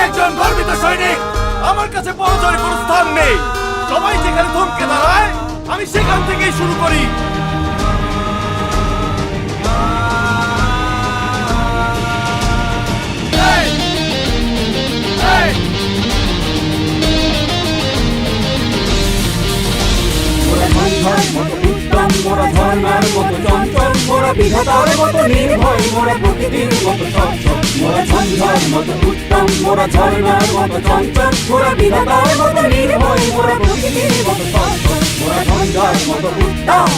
একজন গর্বিত সৈনিক, আমার কাছে পরাজয়ের কোনো স্থান নেই। সবাই যেখানে থমকে দাঁড়ায় আমি সেখান থেকেই শুরু করি। মোরা ঝর্ণার মতো চঞ্চল, মোরা বিধাতার মতো নির্ভয়, মোরা প্রকৃতির মতো সচ্ছল। মোরা ঝঞ্ঝার মতো উত্তম, মোরা ঝর্ণার মতো চঞ্চল, মোরা বিধাতার মতো নির্ভয়, মোরা প্রকৃতির মতো সচ্ছল। মোরা ঝঞ্ঝার মতো উত্তম।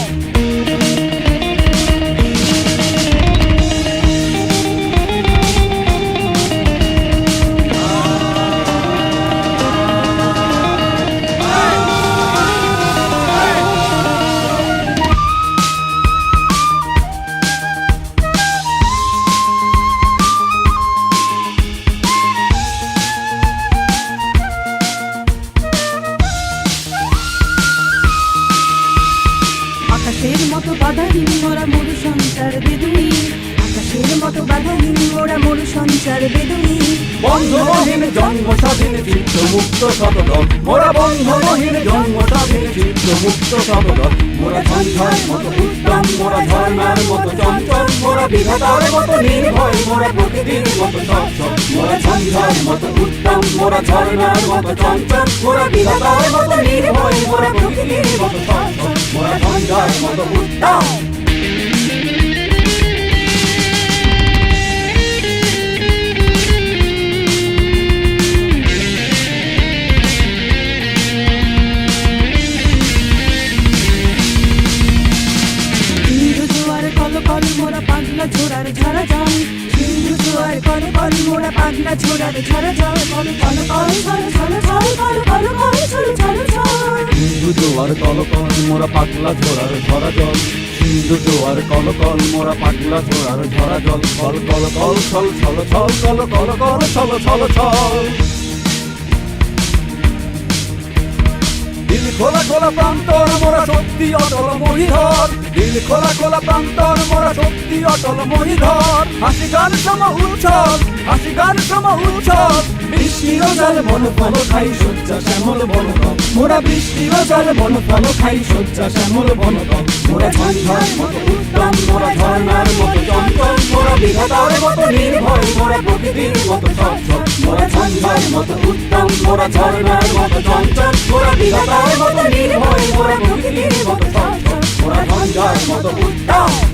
আকাশের মতো বাধাহীন মোরা মরু সঞ্চার বেদুনি, আকাশের মতো বাধাহীন মোরা মরু সঞ্চার বেদুনি। বন্ধনহীন জন্ম স্বাধীন চিত্ত মুক্ত শতদল, মোরা বন্ধনহীন জন্ম স্বাধীন চিত্ত মুক্ত শতদল। মোরা ঝঞ্ঝার মতো উত্তম, মোরা ঝর্ণার মতো চঞ্চল, মোরা বিধাতার মতো নির্ভয়, মোরা প্রকৃতির মতো সচ্ছল। মোরা ঝঞ্ঝার মতো উত্তম, মোরা ঝর্ণার মতো চঞ্চল, মোরা বিধাতার মতো নির্ভয়, মোরা প্রকৃতির মতো সচ্ছল। মোরা ঝঞ্ঝার মতো উত্তম। মোরা পাগলা ঝোড়ার ঝরা জল, সিন্ধু জোয়ার কল কল মোরা পাগলা ঝোড়ার ঝরা জল। কল কল কল ছল ছল ছল কল কল কল ছল ছল ছল। সিন্ধু জোয়ার কল কল মোরা পাগলা ঝোড়ার ঝরা জল, সিন্ধু জোয়ার কল কল মোরা পাগলা ঝোড়ার ঝরা জল। কল কল কল ছল ছল ছল কল কল কল ছল ছল ছল। দিল খোলা খোলা প্রান্তর মোরা শক্তি অটল মহিধর, দিল খোলা খোলা প্রান্তর মোরা শক্তি অটল মহিধর। হাসি গান সম উচ্ছল, হাসি গান সম উচ্ছল। বৃষ্টির জল বন ফল খাই শয্যা শ্যামল বনতল, মোরা বৃষ্টির জল বন ফল খাই শয্যা শ্যামল বনতল। মোরা ঝঞ্ঝার মতো উত্তম, মোরা ঝর্ণার মতো চঞ্চল, মোরা বিধাতার মতো নির্ভয়, মোরা প্রকৃতির মতো সচ্ছল। মোরা ঝঞ্ঝার মতো উত্তম, মোরা ঝর্ণার মতো চঞ্চল, মোরা বিধাতার মতো নির্ভয়, মোরা প্রকৃতির মতো সচ্ছল। মোরা ঝঞ্ঝার মতো উত্তম।